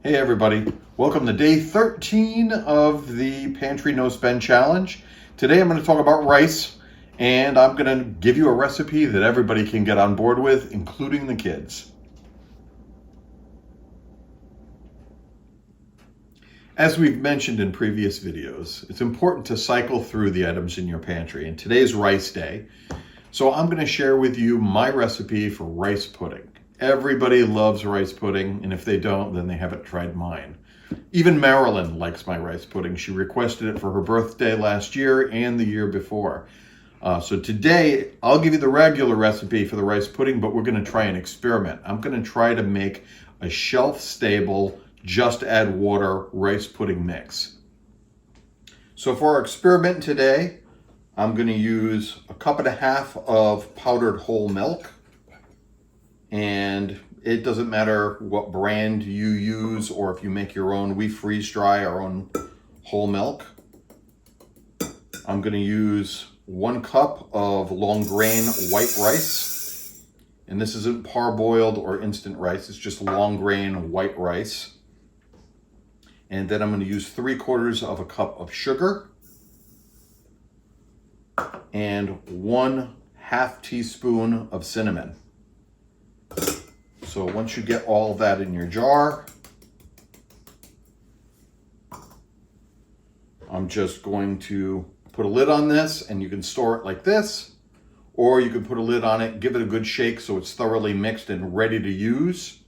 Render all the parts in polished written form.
Hey everybody, welcome to day 13 of the Pantry No Spend Challenge. Today I'm going to talk about rice, and I'm going to give you a recipe that everybody can get on board with, including the kids. As we've mentioned in previous videos, it's important to cycle through the items in your pantry, and today's rice day. So I'm going to share with you my recipe for rice pudding. Everybody loves rice pudding, and if they don't, then they haven't tried mine. Even Marilyn likes my rice pudding. She requested it for her birthday last year and the year before. So today, I'll give you the regular recipe for the rice pudding, but we're going to try an experiment. I'm going to try to make a shelf-stable, just add water rice pudding mix. So for our experiment today, I'm going to use 1.5 cups of powdered whole milk. And it doesn't matter what brand you use or if you make your own. We freeze dry our own whole milk. I'm going to use 1 cup of long grain white rice. And this isn't parboiled or instant rice. It's just long grain white rice. And then I'm going to use 3/4 cup of sugar. And 1/2 teaspoon of cinnamon. So once you get all that in your jar, I'm just going to put a lid on this, and you can store it like this, or you can put a lid on it, give it a good shake so it's thoroughly mixed and ready to use.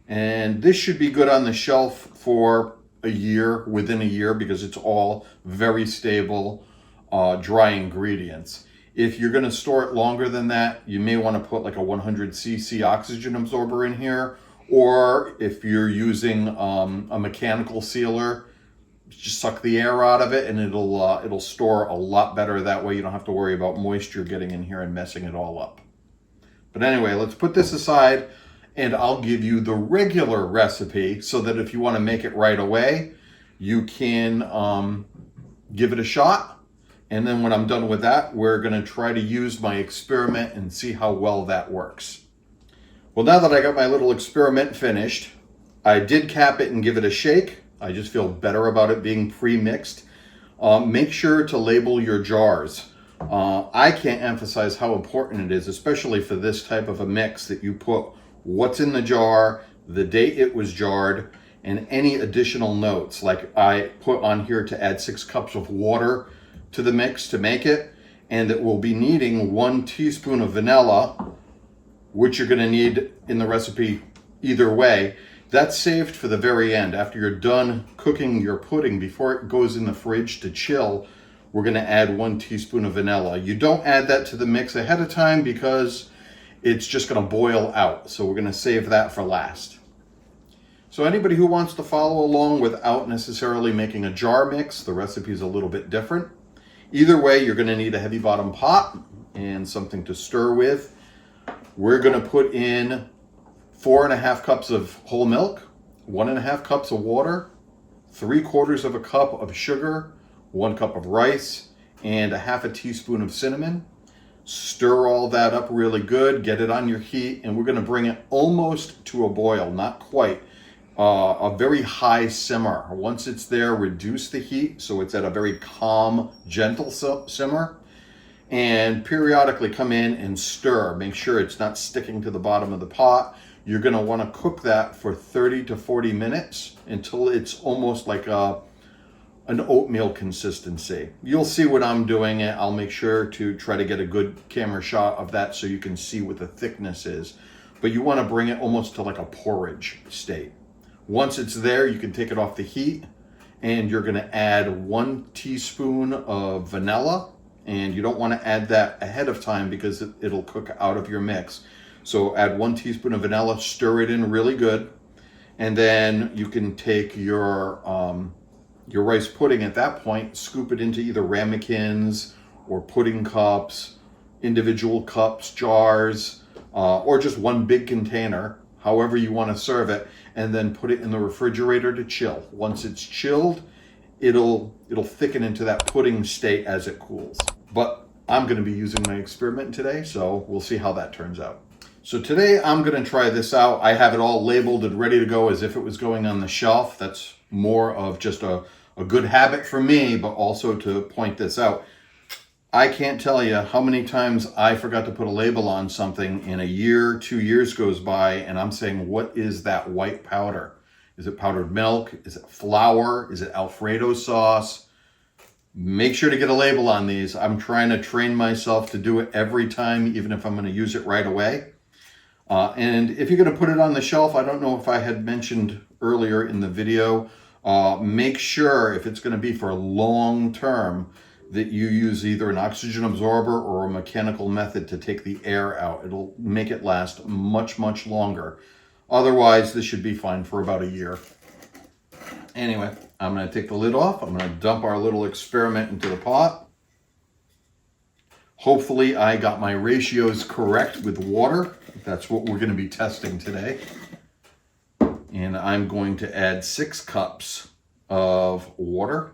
And this should be good on the shelf for a year, within a year, because it's all very stable, dry ingredients. If you're going to store it longer than that, you may want to put like a 100cc oxygen absorber in here, or if you're using a mechanical sealer, just suck the air out of it and it'll store a lot better. That way you don't have to worry about moisture getting in here and messing it all up. But anyway, let's put this aside, and I'll give you the regular recipe so that if you want to make it right away, you can give it a shot. And then when I'm done with that, we're going to try to use my experiment and see how well that works. Well, now that I got my little experiment finished, I did cap it and give it a shake. I just feel better about it being pre-mixed. Make sure to label your jars. I can't emphasize how important it is, especially for this type of a mix, that you put what's in the jar, the date it was jarred, and any additional notes. Like I put on here to add 6 cups of water to the mix to make it, and that we'll be needing 1 teaspoon of vanilla, which you're going to need in the recipe either way. That's saved for the very end. After you're done cooking your pudding, before it goes in the fridge to chill, we're going to add 1 teaspoon of vanilla. You don't add that to the mix ahead of time because it's just going to boil out. So we're going to save that for last. So anybody who wants to follow along without necessarily making a jar mix, the recipe is a little bit different. Either way, you're going to need a heavy bottom pot and something to stir with. We're going to put in 4.5 cups of whole milk, 1.5 cups of water, 3/4 cup of sugar, 1 cup of rice, and 1/2 teaspoon of cinnamon. Stir all that up really good, get it on your heat, and we're going to bring it almost to a boil, not quite. A very high simmer. Once it's there, reduce the heat so it's at a very calm, gentle simmer, and periodically come in and stir. Make sure it's not sticking to the bottom of the pot. You're going to want to cook that for 30 to 40 minutes until it's almost like an oatmeal consistency. You'll see what I'm doing. It. I'll make sure to try to get a good camera shot of that so you can see what the thickness is. But you want to bring it almost to like a porridge state. Once it's there, you can take it off the heat, and you're going to add 1 teaspoon of vanilla, and you don't want to add that ahead of time because it'll cook out of your mix. So add 1 teaspoon of vanilla, stir it in really good, and then you can take your rice pudding at that point, scoop it into either ramekins or pudding cups, individual cups, jars, or just one big container, however you want to serve it, and then put it in the refrigerator to chill. Once it's chilled, it'll thicken into that pudding state as it cools. But I'm going to be using my experiment today, so we'll see how that turns out. So today I'm going to try this out. I have it all labeled and ready to go as if it was going on the shelf. That's more of just a good habit for me, but also to point this out. I can't tell you how many times I forgot to put a label on something and a year, 2 years goes by and I'm saying, what is that white powder? Is it powdered milk? Is it flour? Is it Alfredo sauce? Make sure to get a label on these. I'm trying to train myself to do it every time, even if I'm going to use it right away. And if you're going to put it on the shelf, I don't know if I had mentioned earlier in the video, make sure if it's going to be for a long term that you use either an oxygen absorber or a mechanical method to take the air out. It'll make it last much, much longer. Otherwise, this should be fine for about a year. Anyway, I'm going to take the lid off. I'm going to dump our little experiment into the pot. Hopefully I got my ratios correct with water. That's what we're going to be testing today. And I'm going to add 6 cups of water.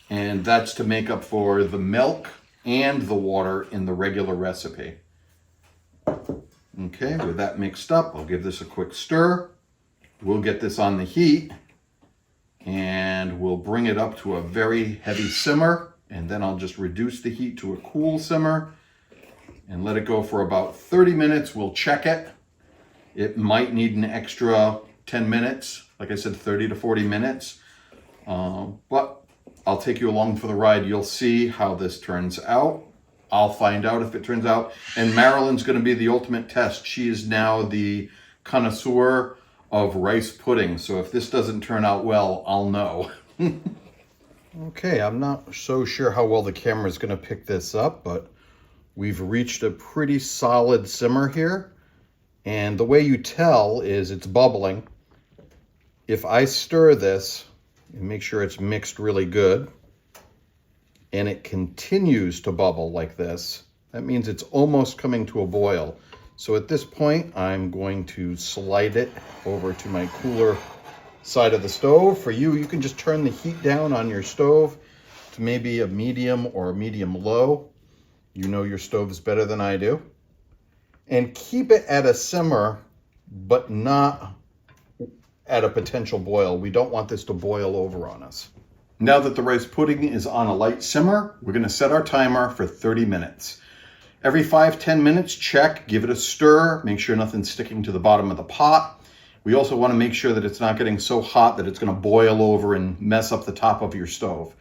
And that's to make up for the milk and the water in the regular recipe. Okay, with that mixed up, I'll give this a quick stir. We'll get this on the heat and we'll bring it up to a very heavy simmer, and then I'll just reduce the heat to a cool simmer and let it go for about 30 minutes. We'll check it. It might need an extra 10 minutes, like I said, 30 to 40 minutes, but I'll take you along for the ride. You'll see how this turns out. I'll find out if it turns out, and Marilyn's going to be the ultimate test. She is now the connoisseur of rice pudding, so if this doesn't turn out well, I'll know. Okay, I'm not so sure how well the camera is going to pick this up, but we've reached a pretty solid simmer here, and the way you tell is it's bubbling. If I stir this and make sure it's mixed really good, and it continues to bubble like this, that means it's almost coming to a boil. So at this point, I'm going to slide it over to my cooler side of the stove. For you, you can just turn the heat down on your stove to maybe a medium or a medium low. You know your stoves better than I do. And keep it at a simmer, but not at a potential boil. We don't want this to boil over on us. Now that the rice pudding is on a light simmer, we're going to set our timer for 30 minutes. Every 5-10 minutes, check, give it a stir, make sure nothing's sticking to the bottom of the pot. We also want to make sure that it's not getting so hot that it's going to boil over and mess up the top of your stove.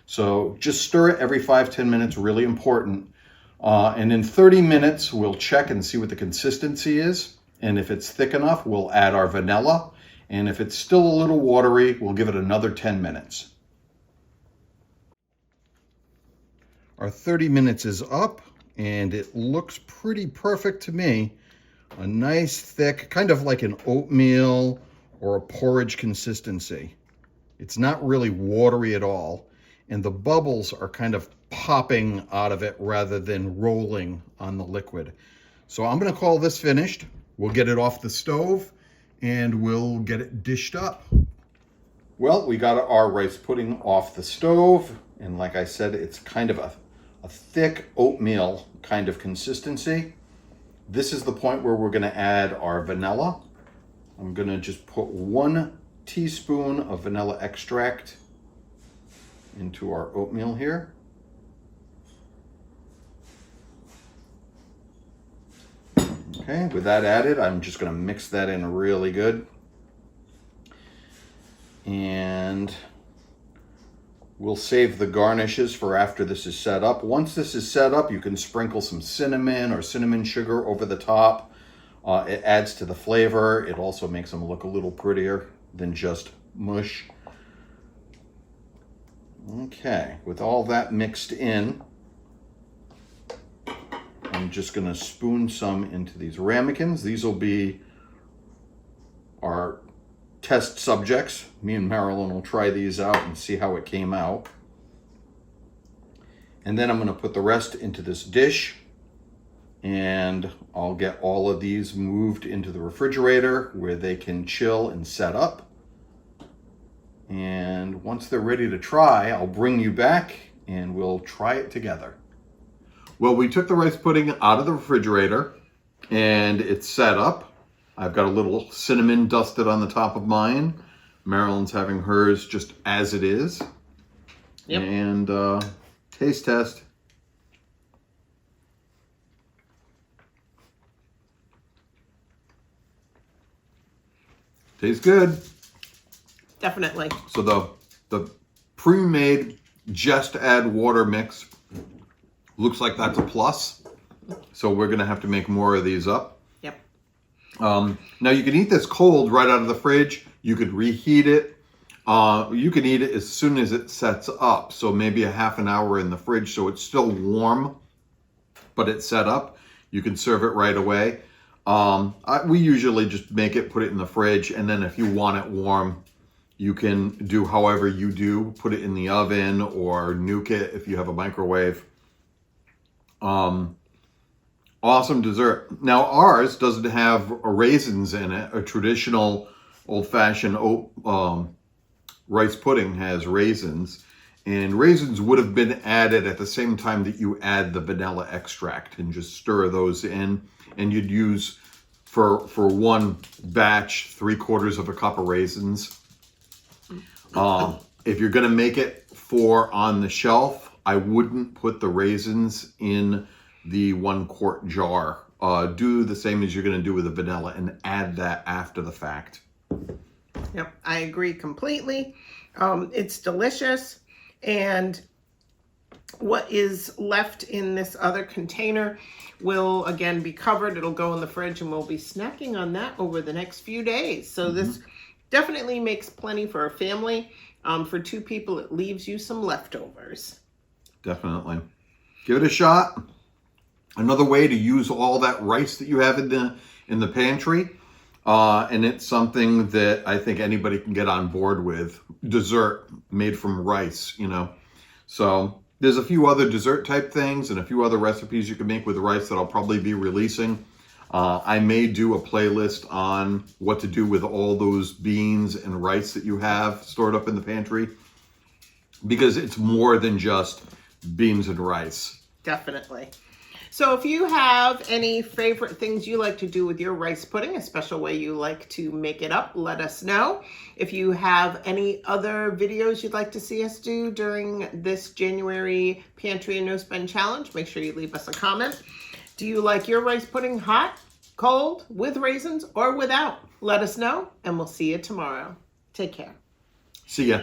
So just stir it every 5-10 minutes, really important. And in 30 minutes, we'll check and see what the consistency is. And if it's thick enough, we'll add our vanilla. And if it's still a little watery, we'll give it another 10 minutes. Our 30 minutes is up, and it looks pretty perfect to me. A nice thick, kind of like an oatmeal or a porridge consistency. It's not really watery at all, and the bubbles are kind of popping out of it rather than rolling on the liquid. So I'm going to call this finished. We'll get it off the stove and we'll get it dished up. Well, we got our rice pudding off the stove, and like I said, it's kind of a thick oatmeal kind of consistency. This is the point where we're going to add our vanilla. I'm going to just put 1 teaspoon of vanilla extract into our oatmeal here. Okay, with that added, I'm just going to mix that in really good. And we'll save the garnishes for after this is set up. Once this is set up, you can sprinkle some cinnamon or cinnamon sugar over the top. It adds to the flavor. It also makes them look a little prettier than just mush. Okay, with all that mixed in, I'm just going to spoon some into these ramekins. These will be our test subjects. Me and Marilyn will try these out and see how it came out. And then I'm going to put the rest into this dish, and I'll get all of these moved into the refrigerator where they can chill and set up. And once they're ready to try, I'll bring you back and we'll try it together. Well, we took the rice pudding out of the refrigerator and it's set up. I've got a little cinnamon dusted on the top of mine. Marilyn's having hers just as it is. Yep. And taste test. Tastes good. Definitely. So the pre-made just add water mix looks like that's a plus. So we're gonna have to make more of these up. Yep. Now you can eat this cold right out of the fridge. You could reheat it. You can eat it as soon as it sets up. So maybe a half an hour in the fridge so it's still warm, but it's set up. You can serve it right away. We usually just make it, put it in the fridge, and then if you want it warm, you can do however you do. Put it in the oven or nuke it if you have a microwave. Awesome dessert. Now ours doesn't have raisins in it. A traditional old-fashioned rice pudding has raisins, and raisins would have been added at the same time that you add the vanilla extract, and just stir those in, and you'd use for one batch 3/4 of a cup of raisins. If you're gonna make it for on the shelf, I wouldn't put the raisins in the 1 quart jar. Do the same as you're gonna do with the vanilla and add that after the fact. Yep, I agree completely. It's delicious, and what is left in this other container will again be covered. It'll go in the fridge, and we'll be snacking on that over the next few days. So this definitely makes plenty for a family. For 2 people, it leaves you some leftovers. Definitely. Give it a shot. Another way to use all that rice that you have in the pantry. And it's something that I think anybody can get on board with. Dessert made from rice, you know. So there's a few other dessert type things and a few other recipes you can make with rice that I'll probably be releasing. I may do a playlist on what to do with all those beans and rice that you have stored up in the pantry, because it's more than just beans and rice. Definitely. So if you have any favorite things you like to do with your rice pudding, a special way you like to make it up, let us know. If you have any other videos you'd like to see us do during this January Pantry and No Spend Challenge, make sure you leave us a comment. Do you like your rice pudding hot, cold, with raisins, or without? Let us know, and we'll see you tomorrow. Take care. See ya.